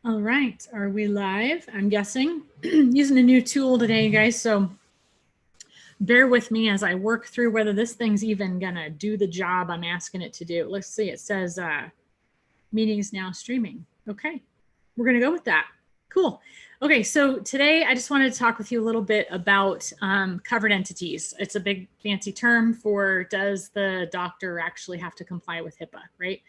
All right, are we live? I'm guessing. Using a new tool today, you guys, so bear with me as I work through whether this thing's even gonna do the job I'm asking it to do. Let's see, it says meetings now streaming. Okay, we're gonna go with that. Cool. Okay, so today I just wanted to talk with you a little bit about covered entities. It's a big fancy term for does the doctor actually have to comply with HIPAA, right?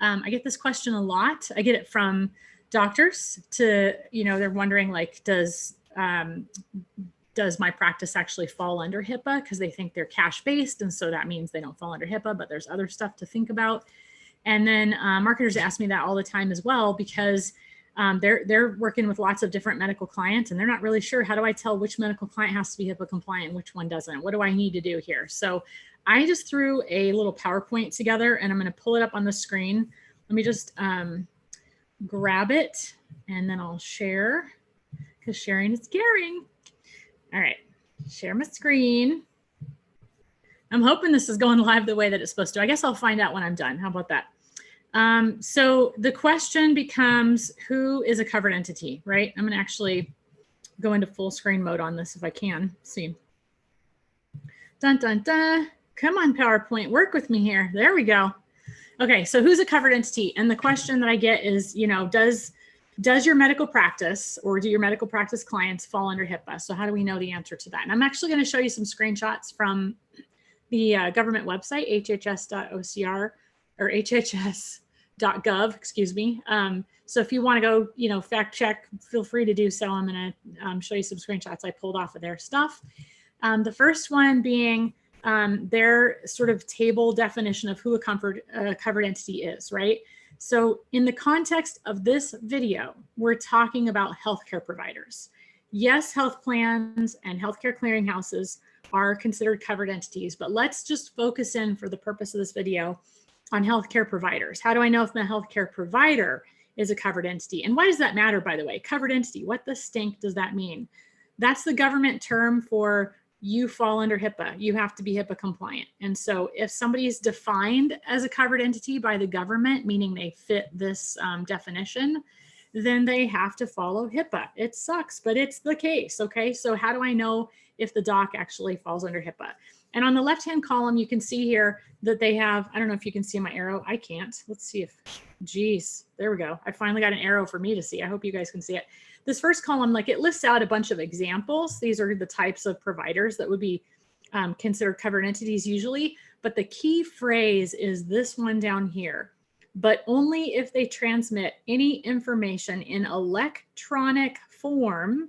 I get this question a lot. I get it from doctors to, they're wondering like, does my practice actually fall under HIPAA? Because they think they're cash based. And so that means they don't fall under HIPAA, but there's other stuff to think about. And then marketers ask me that all the time as well, because they're working with lots of different medical clients and they're not really sure, how do I tell which medical client has to be HIPAA compliant and which one doesn't? What do I need to do here? So I just threw a little PowerPoint together and I'm going to pull it up on the screen. Let me just grab it and then I'll share, because sharing is caring. All right, share my screen. I'm hoping this is going live the way that it's supposed to. I guess I'll find out when I'm done. How about that? So the question becomes, who is a covered entity, right? I'm going to actually go into full screen mode on this if I can. See. Dun, dun, dun. Come on, PowerPoint, work with me here. There we go. Okay, so who's a covered entity? And the question that I get is, does your medical practice or do your medical practice clients fall under HIPAA? So how do we know the answer to that? And I'm actually going to show you some screenshots from the government website, hhs.ocr or hhs.gov, excuse me. So if you want to go, fact check, feel free to do so. I'm going to show you some screenshots I pulled off of their stuff. The first one being their sort of table definition of who a covered entity is, right? So in the context of this video, we're talking about healthcare providers. Yes, health plans and healthcare clearinghouses are considered covered entities, but let's just focus in for the purpose of this video on healthcare providers. How do I know if my healthcare provider is a covered entity? And why does that matter, by the way? Covered entity, what the stink does that mean? That's the government term for you fall under HIPAA. You have to be HIPAA compliant. And so if somebody is defined as a covered entity by the government, meaning they fit this definition, then they have to follow HIPAA. It sucks, but it's the case. Okay. So how do I know if the doc actually falls under HIPAA? And on the left-hand column, you can see here that they have, I don't know if you can see my arrow. I can't. Let's see if, geez, there we go. I finally got an arrow for me to see. I hope you guys can see it. This first column, like it lists out a bunch of examples. These are the types of providers that would be considered covered entities usually. But the key phrase is this one down here, but only if they transmit any information in electronic form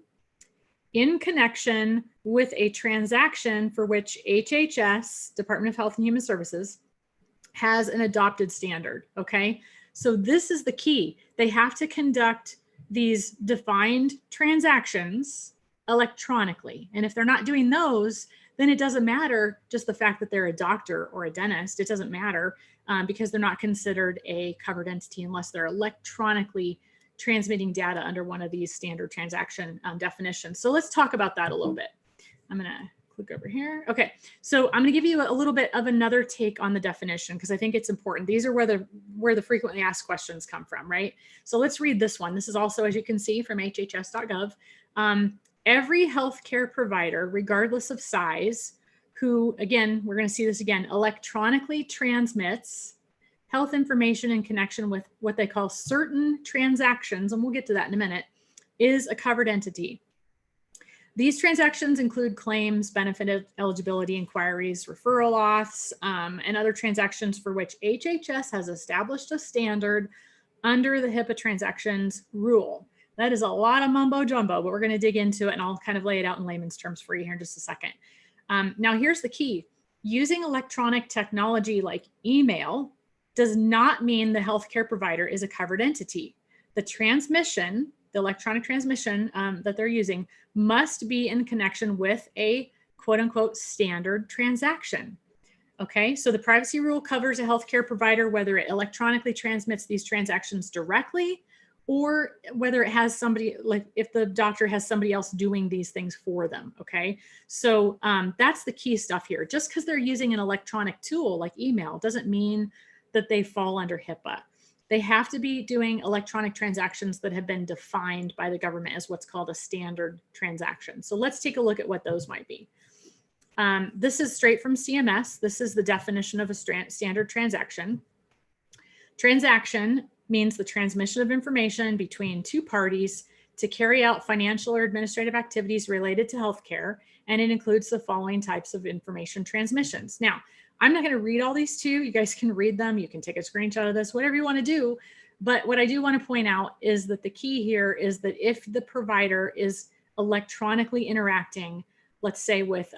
in connection with a transaction for which HHS, Department of Health and Human Services, has an adopted standard. Okay, so this is the key. They have to conduct these defined transactions electronically. And if they're not doing those, then it doesn't matter just the fact that they're a doctor or a dentist. It doesn't matter because they're not considered a covered entity unless they're electronically transmitting data under one of these standard transaction definitions. So let's talk about that a little bit. I'm going to click over here. Okay, so I'm going to give you a little bit of another take on the definition because I think it's important. These are where the frequently asked questions come from, right? So let's read this one. This is also, as you can see, from hhs.gov. Every healthcare provider, regardless of size, who, again, we're going to see this again, electronically transmits health information in connection with what they call certain transactions, and we'll get to that in a minute, is a covered entity. These transactions include claims, benefit eligibility inquiries, referral auths, and other transactions for which HHS has established a standard under the HIPAA transactions rule. That is a lot of mumbo jumbo, but we're going to dig into it and I'll kind of lay it out in layman's terms for you here in just a second. Now, here's the key. Using electronic technology like email does not mean the healthcare provider is a covered entity. The transmission, the electronic transmission that they're using must be in connection with a quote unquote standard transaction. Okay, so the privacy rule covers a healthcare provider whether it electronically transmits these transactions directly or whether it has somebody, like if the doctor has somebody else doing these things for them. Okay, so that's the key stuff here. Just because they're using an electronic tool like email doesn't mean that they fall under HIPAA. they have to be doing electronic transactions that have been defined by the government as what's called a standard transaction. So let's take a look at what those might be. This is straight from CMS. This is the definition of a standard transaction. Transaction means the transmission of information between two parties to carry out financial or administrative activities related to healthcare, and it includes the following types of information transmissions. Now, I'm not going to read all these to you. You guys can read them. You can take a screenshot of this, whatever you want to do. But what I do want to point out is that the key here is that if the provider is electronically interacting, let's say with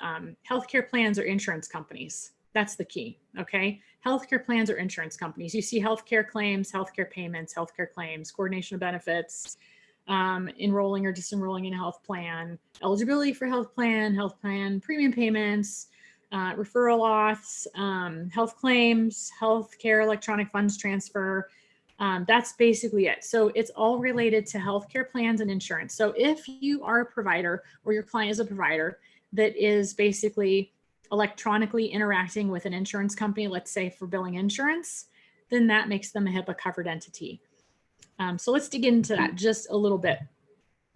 healthcare plans or insurance companies, that's the key, okay? Healthcare plans or insurance companies. You see healthcare claims, healthcare payments, healthcare claims, coordination of benefits, enrolling or disenrolling in a health plan, eligibility for health plan premium payments, referral auths, health claims, healthcare electronic funds transfer. That's basically it. So it's all related to healthcare plans and insurance. So if you are a provider or your client is a provider that is basically electronically interacting with an insurance company, let's say for billing insurance, then that makes them a HIPAA covered entity. So let's dig into that just a little bit.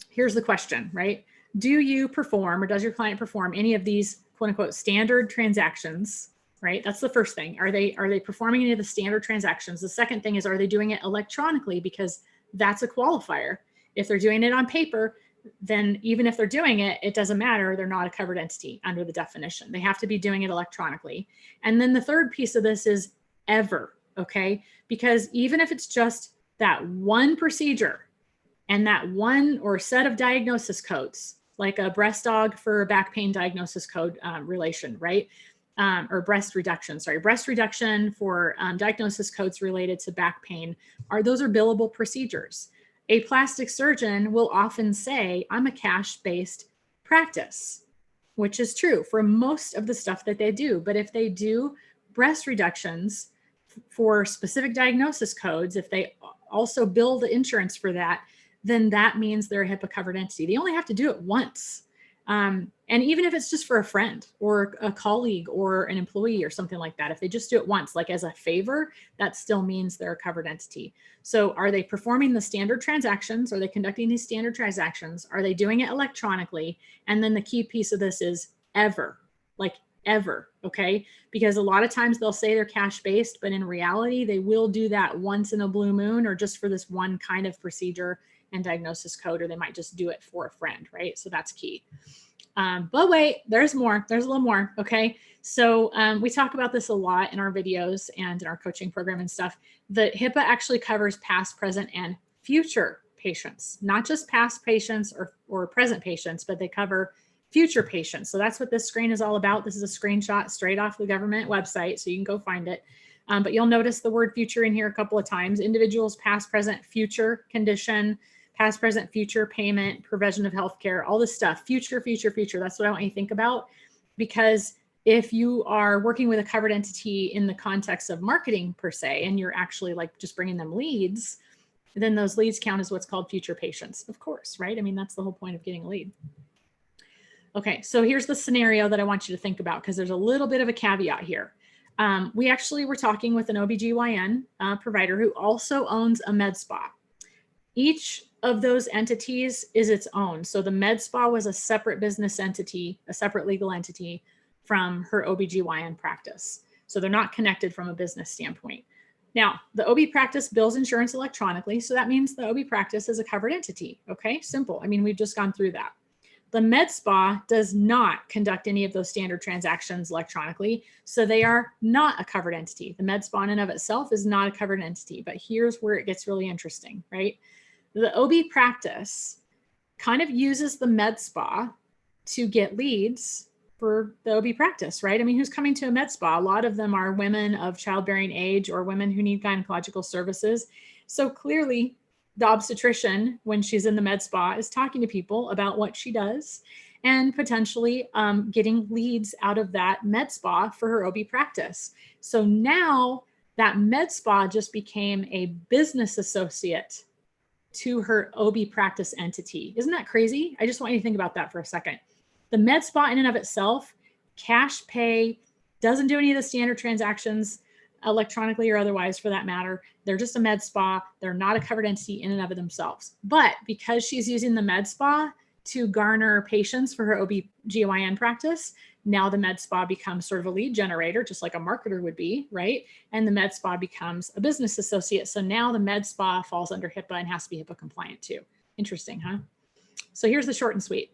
Here's the question, right? Do you perform, or does your client perform any of these quote unquote standard transactions, right? That's the first thing. Are they performing any of the standard transactions? The second thing is, are they doing it electronically? Because that's a qualifier. If they're doing it on paper, then even if they're doing it, it doesn't matter. They're not a covered entity under the definition. They have to be doing it electronically. And then the third piece of this is ever, okay? Because even if it's just that one procedure and that one or set of diagnosis codes, like a breast aug for a back pain diagnosis code relation, right? Or breast reduction for diagnosis codes related to back pain, those are billable procedures. A plastic surgeon will often say, I'm a cash-based practice, which is true for most of the stuff that they do. But if they do breast reductions for specific diagnosis codes, if they also bill the insurance for that, then that means they're a HIPAA covered entity. They only have to do it once. And even if it's just for a friend or a colleague or an employee or something like that, if they just do it once, like as a favor, that still means they're a covered entity. So are they performing the standard transactions? Are they conducting these standard transactions? Are they doing it electronically? And then the key piece of this is ever, like ever, okay? Because a lot of times they'll say they're cash-based, but in reality, they will do that once in a blue moon or just for this one kind of procedure and diagnosis code, or they might just do it for a friend, right? So that's key. But wait, there's more. There's a little more, okay? So we talk about this a lot in our videos and in our coaching program and stuff, that HIPAA actually covers past, present, and future patients, not just past patients or present patients, but they cover future patients. So that's what this screen is all about. This is a screenshot straight off the government website, so you can go find it. But you'll notice the word future in here a couple of times. Individuals, past, present, future condition, past, present, future payment, provision of healthcare, all this stuff, future, future, future. That's what I want you to think about, because if you are working with a covered entity in the context of marketing per se, and you're actually like just bringing them leads, then those leads count as what's called future patients, of course, right? I mean, that's the whole point of getting a lead. Okay, so here's the scenario that I want you to think about, because there's a little bit of a caveat here. We actually were talking with an OBGYN provider who also owns a med spa. Each of those entities is its own. So the med spa was a separate business entity, a separate legal entity from her OBGYN practice. So they're not connected from a business standpoint. Now, the OB practice bills insurance electronically. So that means the OB practice is a covered entity. Okay, simple. I mean, we've just gone through that. The med spa does not conduct any of those standard transactions electronically. So they are not a covered entity. The med spa in and of itself is not a covered entity. But here's where it gets really interesting, right? The OB practice kind of uses the med spa to get leads for the OB practice, right? I mean, who's coming to a med spa? A lot of them are women of childbearing age or women who need gynecological services. So clearly the obstetrician, when she's in the med spa, is talking to people about what she does and potentially getting leads out of that med spa for her OB practice. So now that med spa just became a business associate to her OB practice entity. Isn't that crazy? I just want you to think about that for a second. The med spa in and of itself, cash pay, doesn't do any of the standard transactions, electronically or otherwise for that matter. They're just a med spa. They're not a covered entity in and of themselves. But because she's using the med spa to garner patients for her OB/GYN practice, now the med spa becomes sort of a lead generator, just like a marketer would be, right? And the med spa becomes a business associate. So now the med spa falls under HIPAA and has to be HIPAA compliant too. Interesting, huh? So here's the short and sweet.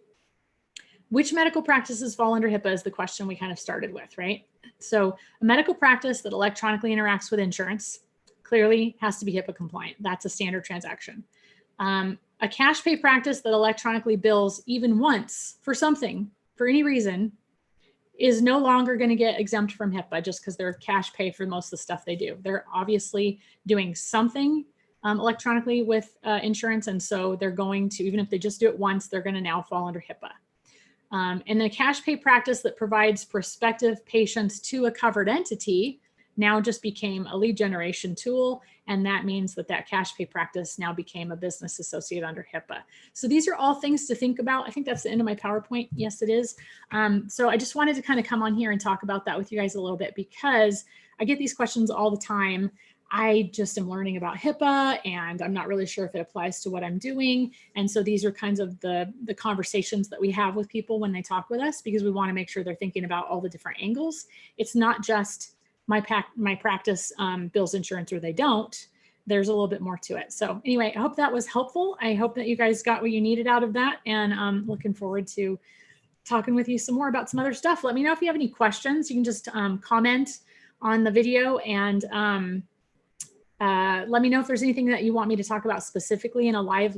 Which medical practices fall under HIPAA is the question we kind of started with, right? So a medical practice that electronically interacts with insurance clearly has to be HIPAA compliant. That's a standard transaction. A cash pay practice that electronically bills even once for something, for any reason, is no longer going to get exempt from HIPAA just because they're cash pay for most of the stuff they do. They're obviously doing something electronically with insurance. And so they're going to, even if they just do it once, they're going to now fall under HIPAA. And the cash pay practice that provides prospective patients to a covered entity now just became a lead generation tool. And that means that that cash pay practice now became a business associate under HIPAA. So these are all things to think about. I think that's the end of my PowerPoint. Yes, it is. So I just wanted to kind of come on here and talk about that with you guys a little bit because I get these questions all the time. I just am learning about HIPAA and I'm not really sure if it applies to what I'm doing. And so these are kinds of the conversations that we have with people when they talk with us because we want to make sure they're thinking about all the different angles. It's not just my practice bills insurance or they don't. There's a little bit more to it. So anyway, I hope that was helpful. I hope that you guys got what you needed out of that. And I'm looking forward to talking with you some more about some other stuff. Let me know if you have any questions. You can just comment on the video and let me know if there's anything that you want me to talk about specifically in a live